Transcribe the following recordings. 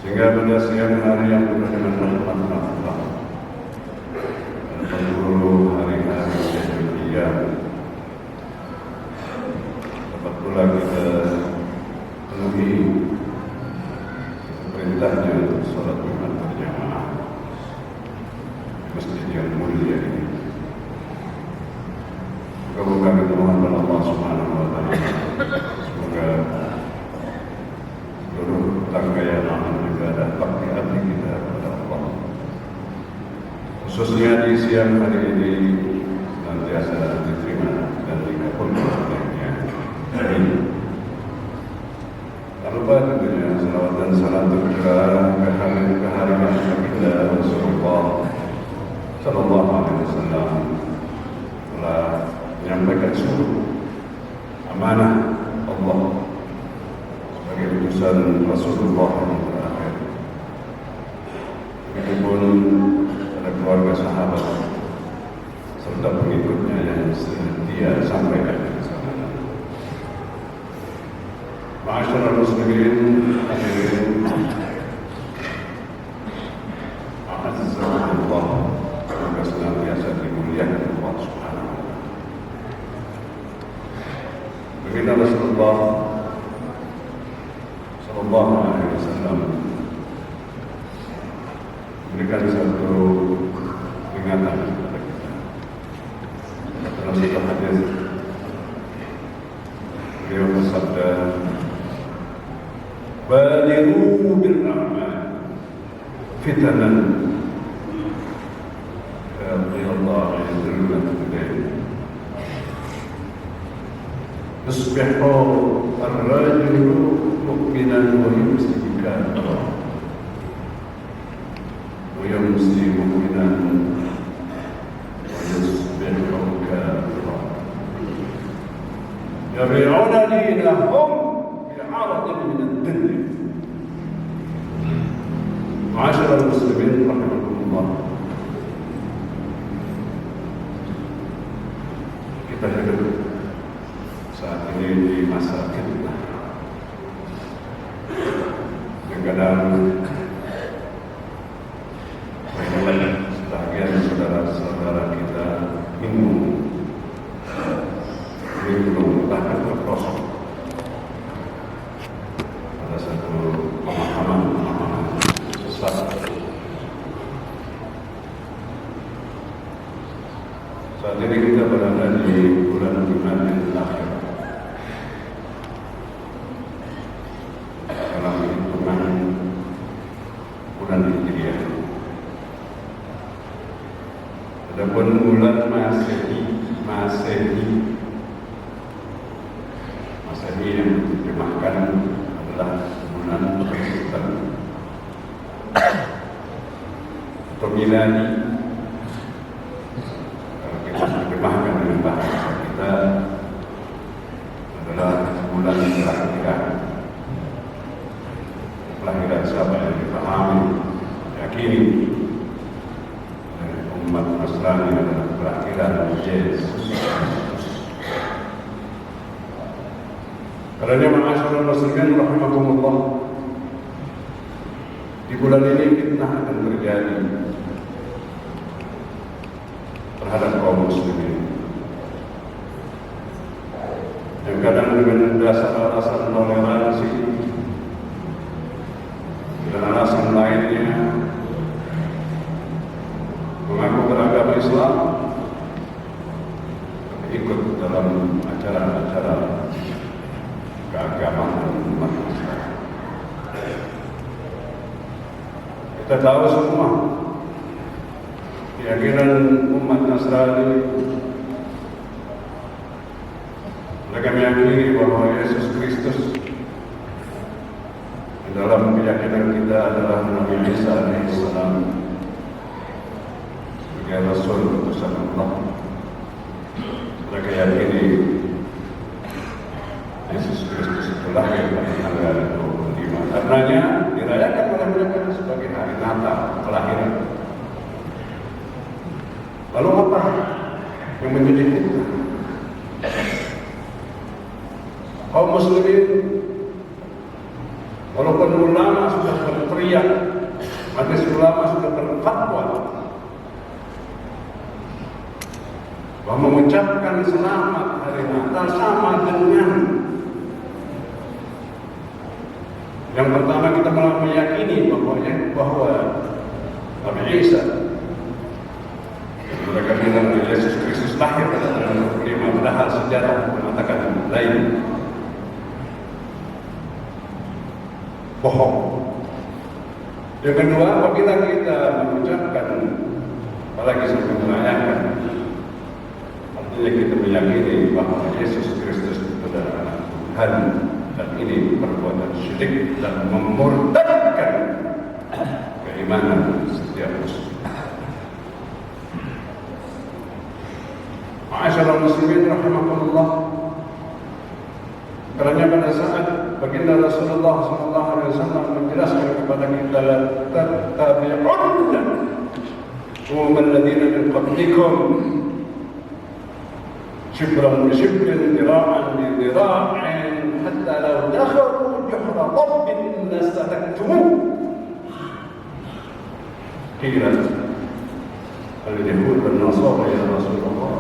Sehingga pada siang hari yang penuh dengan rahmat Allah, penghulu hari-hari yang mulia, dapat pula kita penuhi perintahnya untuk sholat Jumat berjamaah di masjid yang mulia ini. Semoga kita mohon Allah Subhanahu wa Ta'ala, semoga seluruh rangkaian amal ibadah bakti hati kita kepada Allah, khususnya di siang hari ini, senantiasa diterima dan dikabulkan olehnya. Amin. Tak lupa tentunya salawat dan salam tercurah ke hari kita Rasulullah Sallallahu Alaihi Wasallam telah menyampaikan seluruh amanah Allah sebagai utusan Rasulullah yang terakhir. Begitupun pada keluarga sahabat serta pengikutnya yang setia sampai akhir zaman. Ma'asyiral muslimin, hadirin a'azzakumullah, semoga senantiasa dimuliakan Allah Subhanahu wa Ta'ala. Baginda Rasulullah Sallallahu Alaihi Wasallam memberikan satu peringatan kepada kita dalam satu hadis. Beliau bersabda, "Balighu bil a'mal fitanan Allah yuziluna al-layl." Yusbihu ar-rajulu mu'minan wa yumsi kafiran wa yumsi mu'minan wa yusbihu kafiran yabi'una dinahum bi'aradin min ad-dunya. Ma'asyiral muslimin rahimakumullah, kita hidup saat ini di masa fitnah. Kadang-kadang sedang bingung, bingung, bahkan terprosok pada satu pemahaman sesat. Saat ini kita berada di bulan Jumadil Akhir. Dalam hitungan bulan Hijriah. Adapun bulan Masehi yang diterjemahkan adalah bulan Kristen atau Milani. Kalau kita terjemahkan dengan bahasa kita adalah bulan kelahiran siapa yang dipahami, yakini umat Nasrani adalah kelahiran Yesus. Karena ma'asyiral muslimin rahimakumullah, di bulan ini fitnah akan terjadi terhadap kaum muslimin yang kadang dengan dasar alasan toleransi dan alasan lainnya mengaku beragama Islam, ikut dalam acara-acara keagamaan umat Islam. Kita tahu semua keyakinan umat Nasrani, mereka meyakini bahwa Yesus Kristus di dalam keyakinan kita adalah Nabi Isa alaihissalam sebagai Rasul utusan Allah. Mereka yakini Yesus Kristus itu lahir pada tanggal 25. Karenanya dirayakan oleh mereka sebagai hari Natal, kelahiran. Lalu apa yang menjadi fitnah? Kaum muslimin, walaupun ulama sudah berteriak, majelis ulama sudah berfatwa bahwa mengucapkan selamat hari Natal sama dengan yang pertama kita malah meyakini bahwa Nabi Isa, mereka bilang Yesus Kristus lahir pada tanggal 25, padahal sejarah mengatakan lain, bohong. Yang kedua, apabila kita mengucapkan, apalagi sampai merayakan, artinya kita meyakini bahwa Yesus Kristus itu adalah anak Tuhan, dan ini perbuatan syirik dan memurtadkan keimanan setiap muslim. Ma'asyiral muslimin rahimakumullah, karena pada saat baginda Rasulullah SAW menjelaskan kepada kita, tattabi'unna ummal ladzina min qablikum shibran bi shibrin dira'an bi dira'in hatta law dakhalu juhra rabbin lastataktumu. Qila al-yahud wan nasara ya Rasulullah,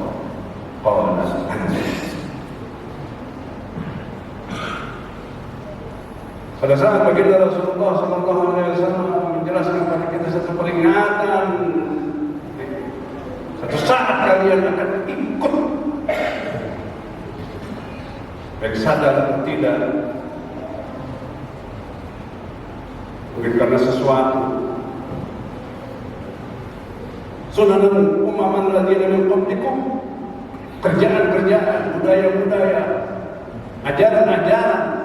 qala pada saat baginda Rasulullah SAW menjelaskan kepada kita satu peringatan, satu saat kalian akan ikut, baik sadar atau tidak, mungkin karena sesuatu. Sunanan umaman ladzina min qablikum, kerjaan-kerjaan, budaya-budaya, ajaran-ajaran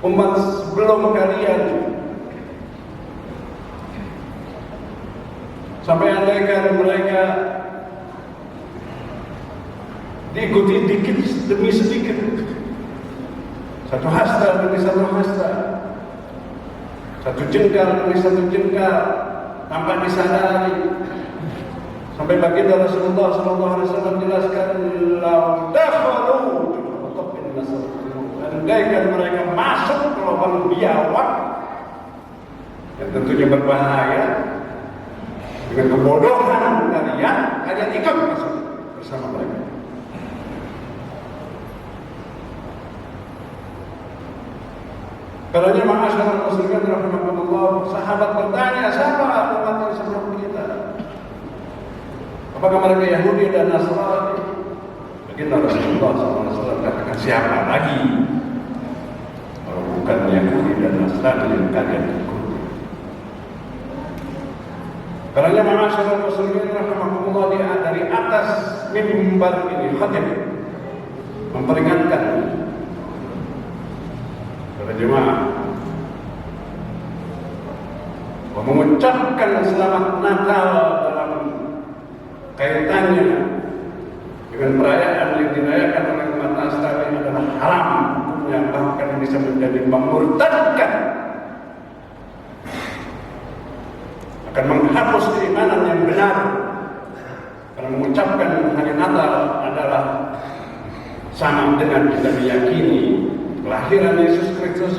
umat sebelum kalian, sampai andaikan mereka diikuti dikit demi sedikit, satu hasta demi satu hasta, satu jengkal demi satu jengkal, tanpa disadari, sampai baginda Rasulullah SAW jelaskan, lau dakhalu juhra andaikan mereka masuk ke lubang biawak yang tentunya berbahaya, dengan kebodohan kalian ikut masuk bersama mereka. Karena ma'asyiral muslimin rahimakumullah, sahabat bertanya, siapa umat yang sebelum kita? Apakah mereka Yahudi dan Nasrani? Baginda Rasulullah SAW katakan, siapa lagi kalau bukan Yahudi dan Nasrani yang kalian ikuti? Karena ma'asyiral muslimin rahimakumullah, dari atas mimbar ini khatib memperingatkan kepada jemaah mengucapkan selamat Natal dalam kaitannya dengan perayaan yang dirayakan oleh umat Nasrani adalah haram hukumnya, bahkan bisa menjadi memurtadkan, akan menghapus keimanan yang benar. Karena mengucapkan hari Natal adalah sama dengan kita meyakini kelahiran Yesus Kristus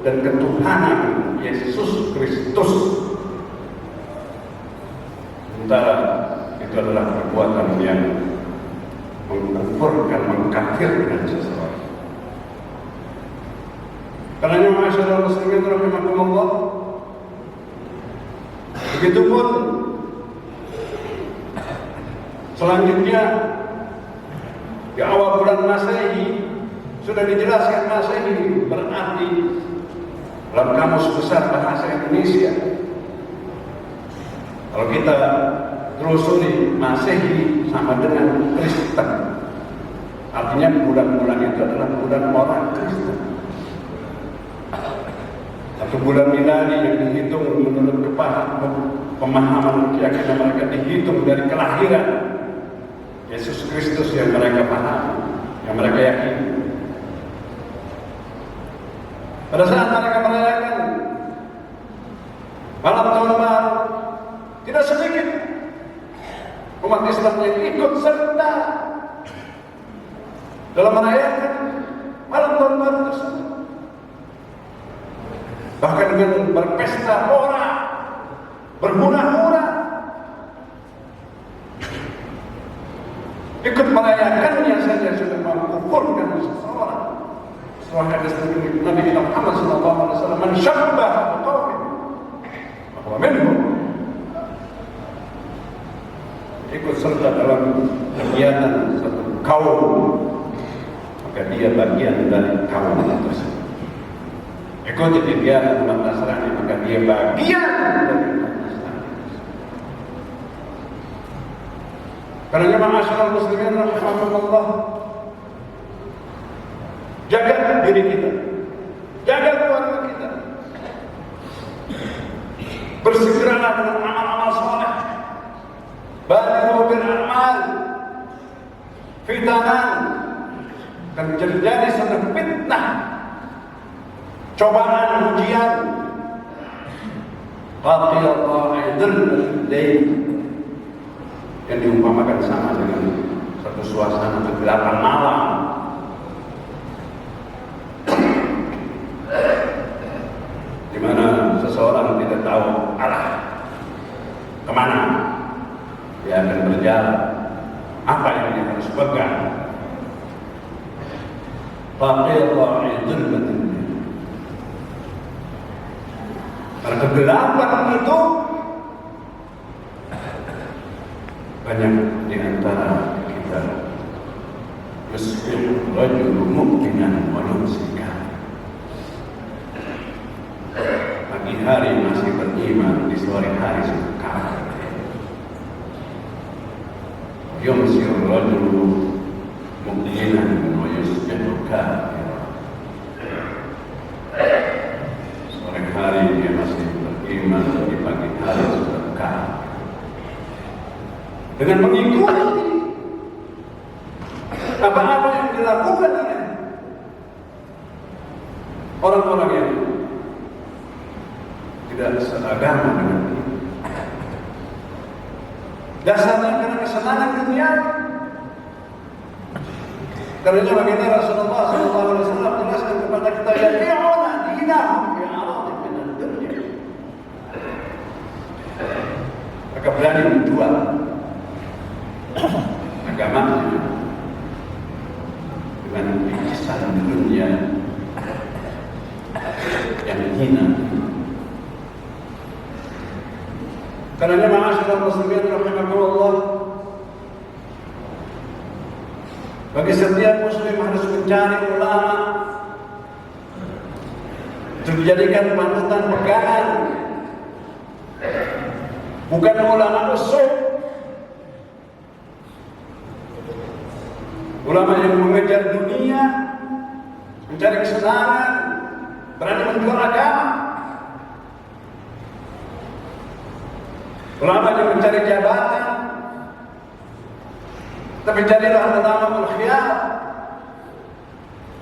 dan ketuhanan Yesus Kristus. Sementara itu adalah perbuatan yang mengkufurkan, mengkafirkan seseorang. Karena ma'asyiral muslimin rahimakumullah, begitupun selanjutnya di awal bulan Masehi sudah dijelaskan. Masehi berarti dalam kamus besar bahasa Indonesia, kalau kita telusuri, Masehi sama dengan Kristen. Artinya bulan-bulan itu adalah bulan orang Kristen, atau bulan miladi yang dihitung menurut pemahaman keyakinan mereka, dihitung dari kelahiran Yesus Kristus yang mereka pahami, yang mereka yakini. Pada saat mereka merayakan malam tahun baru, tidak sedikit umat Islam yang ikut serta dalam merayakan malam tahun baru tersebut, bahkan dengan berpesta pora, berhura-hura, ikut merayakannya saja sudah mengkufurkan seseorang. Sesuai hadis Nabi kita Muhammad SAW, "Man syabbaha biqaumin fahuwa minhum." Ikut serta dalam kegiatan satu kaum, maka dia bagian dari kaum tersebut. Ikut kegiatan umat Nasrani, maka dia bagian dari umat Nasrani. Karena ma'asyiral muslimin rahimakumullah, jaga diri kita, jaga keluarga kita, bersegeralah dengan amal-amal saleh, badiru bil a'mal fitanan, dan terjadi satu fitnah, cobaan, ujian. Qatiyallahu aidul lail, yang diumpamakan sama dengan satu suasana kegelapan malam. Di mana seseorang tidak tahu arah kemana dia akan berjalan, apa yang dia harus pegang. Karena kegelapan itu banyak di antara kita yusbihu rajulu mu'minan wa yumsi kafir. Pagi hari masih beriman, di sore hari sudah kafir. Yumsi rajulu mu'minan wa yusbihu kafir. Sore hari dia masih beriman, di pagi hari sudah kafir. Dengan mengikuti apa-apa yang dilakukan oleh orang-orang yang tidak seagama dengan kita. Dasarnya karena kesenangan dunia. Karena baginda Rasulullah SAW jelaskan kepada kita, yabi'una dinahum bi'aradin minad dunya. Mereka berani menjual agamanya dengan bingkisan dunia yang hina. Karena ma'asyiral muslimin rahimakumullah, bagi setiap muslim harus mencari ulama untuk dijadikan panutan pegangan, bukan ulama usul, ulama yang mengejar dunia, mencari kesenangan, berani menjual agama, ulama yang mencari jabatan. Tapi jadilah ulama khiyar,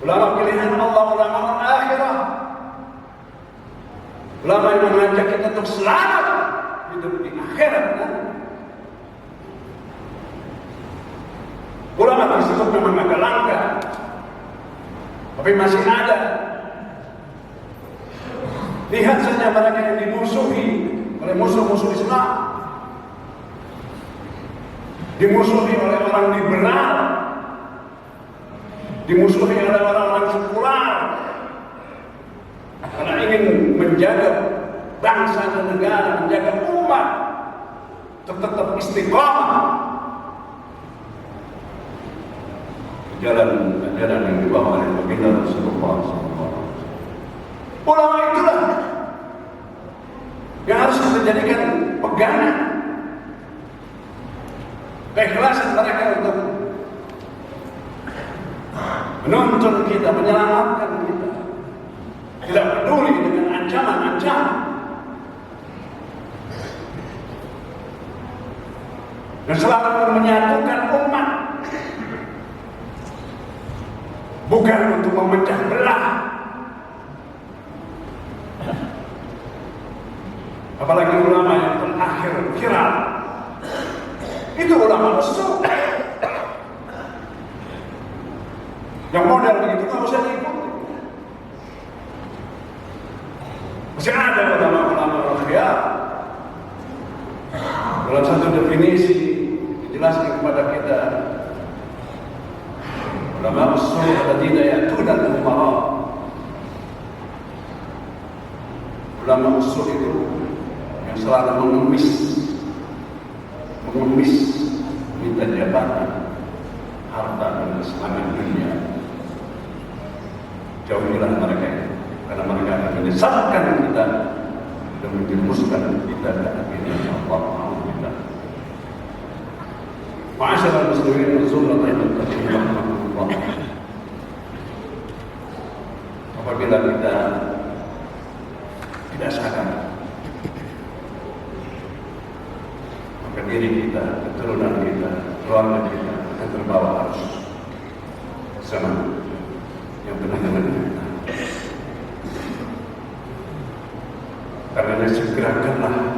ulama pilihan Allah, ulama akhirah, ulama yang mengajak kita untuk selamat hidup di akhirat. Ulama tersebut memang agak langka, tapi masih ada. Lihat saja mereka yang dimusuhi oleh musuh-musuh Islam, dimusuhi oleh orang liberal, dimusuhi oleh orang-orang sekular, karena ingin menjaga bangsa dan negara, menjaga umat tetap istiqamah jalan yang dibawa oleh baginda Rasulullah SAW. Ulama itulah yang harus kita jadikan pegangan, keikhlasan mereka untuk menuntun kita, menyelamatkan kita, tidak peduli dengan ancaman-ancaman, dan selalu menyatukan umat, bukan untuk memecah belah. Apalagi ulama yang terakhir viral, itu ulama usul. Yang model begitu nggak usah diikuti. Masih ada ulama khiyar. Dalam satu definisi dijelaskan kepada kita, ulama usul alladzina ya'tuna al-umara. Ulama usul itu yang selalu mengemis minta jabatan, harta dan kesenangan dunia. Jauhilah mereka itu, karena mereka akan menyesatkan kita dan menjerumuskan kita ke akhirnya Allah Ta'ala. Ma'asyiral muslimin rahimankumullah. Apabila kita tidak sadar, maka diri kita, keturunan kita, keluarga kita akan terbawa arus zaman yang benar-benar kita. Karena segerakanlah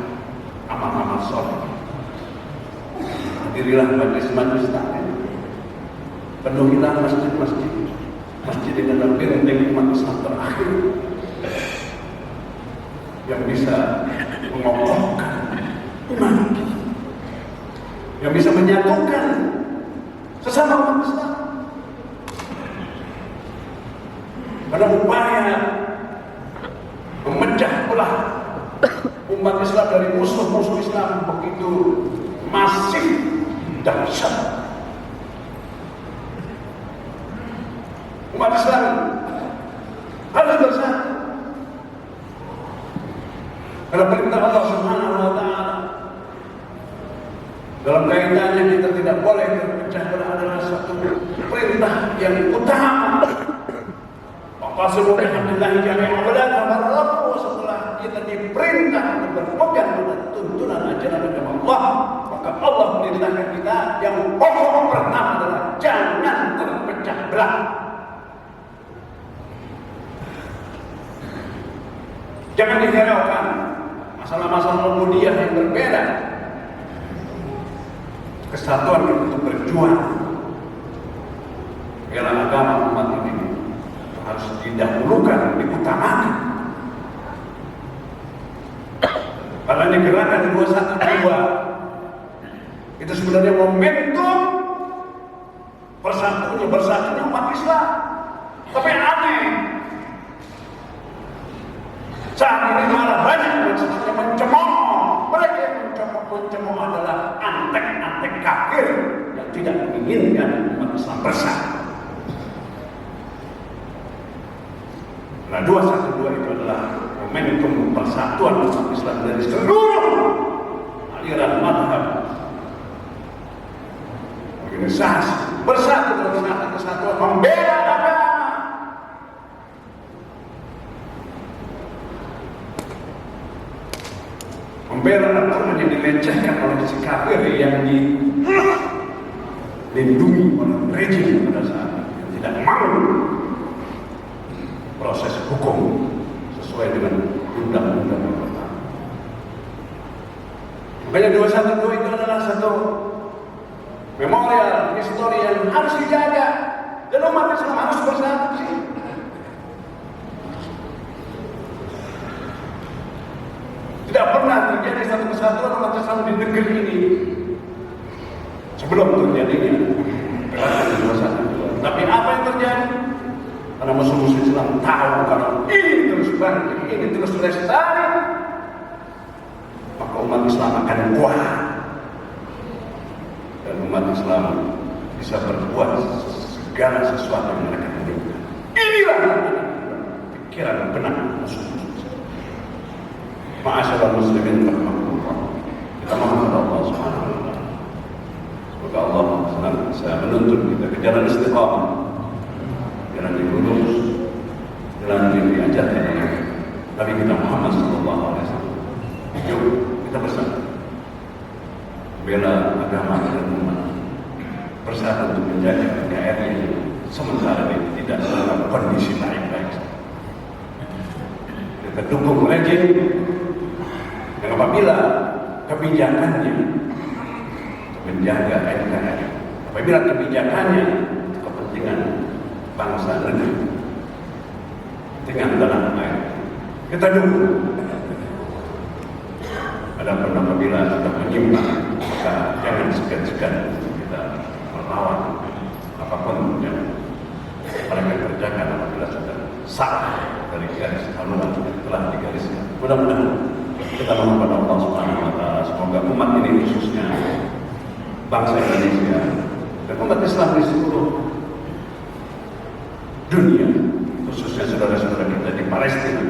amal-amal soleh. Hadirilah majlis-majlis taklim, penuhilah masjid ini adalah benteng umat Islam terakhir yang bisa mengokohkan iman kita, yang bisa menyatukan sesama umat Islam. Pada upaya memecah belah umat Islam dari musuh-musuh Islam begitu masif, dahsyat. Umat Islam harus bersatu. Karena perintah Allah Subhanahu wa Ta'ala dalam kaitannya kita tidak boleh terpecah belah adalah satu perintah yang utama. Waqasimu bihamdillahi jami'an wa la tafarraqu. Setelah kita diperintah untuk berpegang pada tuntunan ajaran agama Allah, maka Allah perintahkan kita yang pokok pertama adalah jangan terpecah belah. Jangan dihiraukan masalah-masalah ubudiyah yang berbeda. Kesatuan untuk berjuang bela agama umat ini harus didahulukan, diutamakan. Karena ini gerakan 212 itu sebenarnya momentum bersatunya umat Islam. Tapi aneh, saat ini malah banyak yang mencemooh. Mereka yang mencemooh adalah antek-antek kafir yang tidak menginginkan umat Islam bersatu. Nah, 212 itu adalah momentum persatuan umat Islam dari seluruh aliran madhab, organisasi bersatu dalam satu kesatuan membela agama. Membela agama yang dilecehkan oleh si kafir yang dilindungi oleh rejim pada saat yang tidak mau proses hukum sesuai dengan undang-undang yang pertama. Makanya 212 itu adalah satu memorial histori yang harus dijaga, dan umat Islam harus bersatu sih. Tidak pernah terjadi satu kesatuan umat Islam di negeri ini sebelum terjadinya perang di 212. Tapi apa yang terjadi? Karena musuh-musuh Islam tahu kalau ini terus bangkit, ini terus lestari, maka umat Islam akan kuat. Dan umat Islam bisa berbuat segala sesuatu yang mereka inginkan. Inilah pikiran benar musuh-musuh Islam. Ma'asyiral muslimin rahimakumullah. Kita mohon kepada Allah Subhanahu wa taala. Semoga Allah senantiasa menuntun kita ke jalan istiqamah, jalan yang lurus, jalan yang diajarkan oleh Nabi kita Muhammad SAW. Yuk kita bersama bela agama dan umat, bersatu untuk menjaga NKRI sementara ini tidak dalam kondisi baik-baik. Kita dukung rejim yang apabila kebijakannya menjaga NKRI, apabila kebijakannya kepentingan bangsa negeri, kepentingan tanah air, kita dukung. Adapun apabila kita menyimpang, maka jangan segan-segan kita melawan apapun yang mereka kerjakan apabila sudah salah dari garis haluan yang telah digariskan. Mudah-mudahan kita mohon kepada Allah Subhanahu wa taala, semoga umat ini khususnya bangsa Indonesia dan umat Islam di seluruh dunia, khususnya saudara-saudara kita di Palestina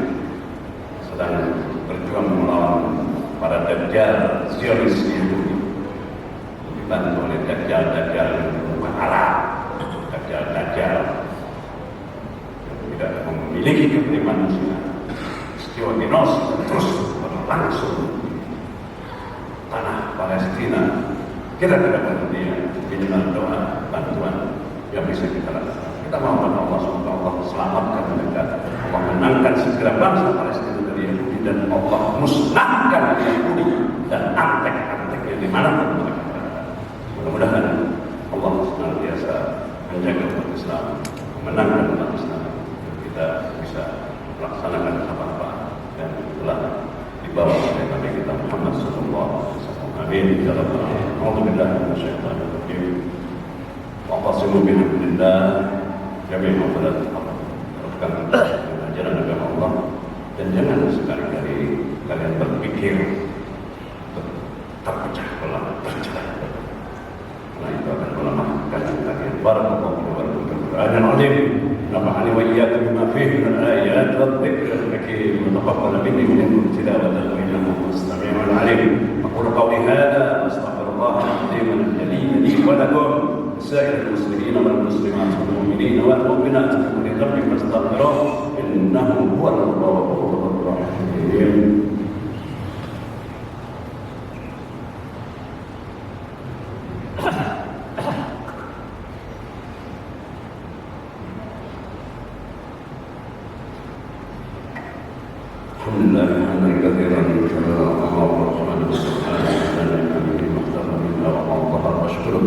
sedang berjuang melawan para dajjal Zionis itu, dibantu oleh dajjal yang bukan Arab, dajjal yang tidak memiliki kemanusiaan. Peristiwa genosis terus berlangsung tanah Palestina. Kita tidak berhenti minimal doa bantuan yang bisa kita lakukan. Kita mohon kepada Allah semoga Allah selamatkan mereka, Allah menangkan segera bangsa Palestina dari Yahudi, dan Allah musnahkan Yahudi dan antek-anteknya di mana pun mereka berada. Mudah-mudahan Allah senantiasa menjaga umat Islam, menangkan umat Islam, dan kita bisa melaksanakan apa-apa yang telah dibawa oleh Nabi kita Muhammad SAW. Amin. Alhamdulillah minasyaitonir rajim. Wa'tasimu bihamdillah jami'an wa la tafarraqu. Ajaran agama Allah, dan jangan sekali-kali kalian berpikir terpecah belah, tercerai. Karena itu akan melemahkan kalian. Barakallahu fiikum wa Qur'anul azim. Nafa'ani wa iyyakum bima fihi min al-ayat wa dhikril hakim. Wa taqabbal minni wa minkum tilawatahu innahu huwas samii'ul 'aliim. أقول قولي هذا أستغفر الله العظيم الجليل لي ولكم سائر المسلمين والمسلمات والمؤمنين والمؤمنات من كل ذنب فاستغفروه إنه هو الغفور الرحيم. الحمد لله حمدا كثيرا كما أمر سبحانه وتعالى بما اختار منا وما ظهر واشكره،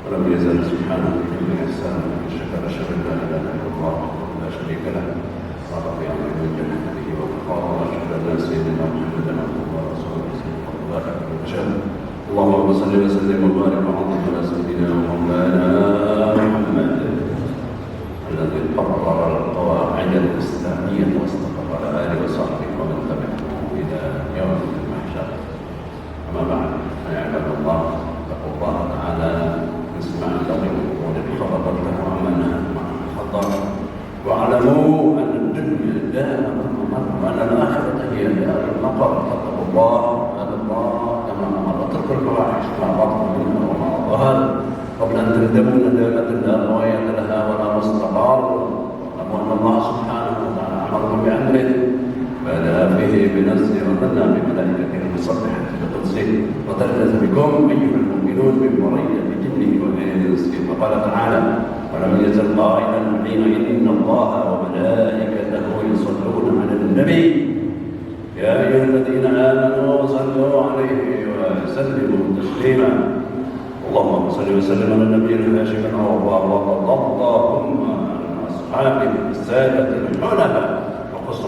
ولم يزل سبحانه بكل إحسان شكر لا إله إلا الله لا شريك له، رضي عنه من جنته وفقاه، وأشهد أن سيدنا محمدا عبده ورسوله سيد الله البشر اللهم صل وسلم وبارك وعظم على سيدنا ومولانا محمد الذي قرر القواعد الإسلامية واستقر على آله وصحبه ومن تبعه إلى يوم المحشر. أما بعد فيا عباد الله اتقوا الله تعالى باسمع له وقول بخبر له أمانه مع الخطر، واعلموا أن الدنيا دار ممر وأن الآخرة هي دار المقر. اتقوا الله عباد الله كما أمر، اتركوا الفواحش ما بطن منها وما ظهر قبل أن تندموا ندامة لا غاية لها ولا مستقر. واعلموا أن الله سبحانه وتعالى أمركم بأمره بدأ به بنفسه وثنى بملائكته المسبحة بقدسه وثلث بكم أيها المؤمنون ببرية جنه وإنسه، فقال تعالى: ولم يزل قائلا حينئذ إن الله وملائكته يصلون على النبي يا أيها الذين آمنوا صلوا عليه وسلموا تسليما. اللهم صل وسلم على النبي الهاشم الأوفى، اللهم عن أصحابه السادة الحنفاء، وخص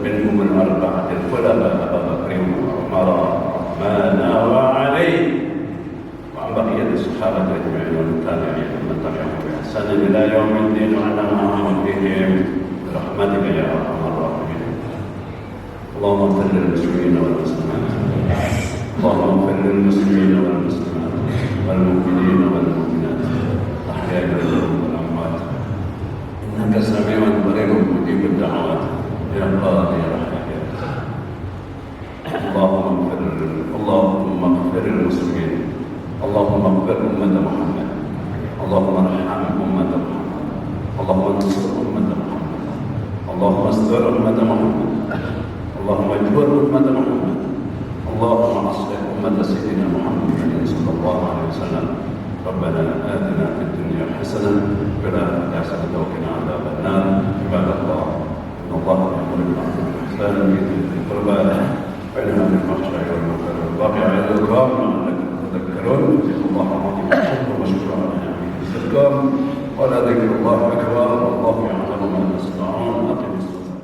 منهم الأربعة الخلفاء أبا بكر وعمر وعثمان وعلي، وعن بقية الصحابة أجمعين والتابعين ومن تبعهم بإحسان إلى يوم الدين، وعلى معهم بهم برحمتك يا أرحم الراحمين. اللهم اغفر للمسلمين والمسلمات، اللهم اغفر للمسلمين والمسلمات والمؤمنين والمؤمنات الأحياء منهم والأموات، إنك سميع قريب مجيب الدعوات يا قاضي رحمك. اللهم اغفر للمسلمين، اللهم اغفر أمة محمد، اللهم ارحم أمة محمد، اللهم انصر أمة محمد، اللهم استر أمة محمد، اللهم اجبر أمة محمد، اللهم اصلح أمة سيدنا محمد صلى الله عليه وسلم. ربنا آتنا في الدنيا حسنة وفي الآخرة حسنة وقنا عذاب النار. عباد الله إن الله يأمر بالعدل والإحسان وإيتاء ذي القربى وينهى عن الفحشاء والمنكر والبغي يعظكم لعلكم تذكرون. اذكروا الله العظيم واشكروا واشكروا على نعمه يزدكم، ولذكر الله أكبر والله يعلم ما تصنعون. أقم الصلاة.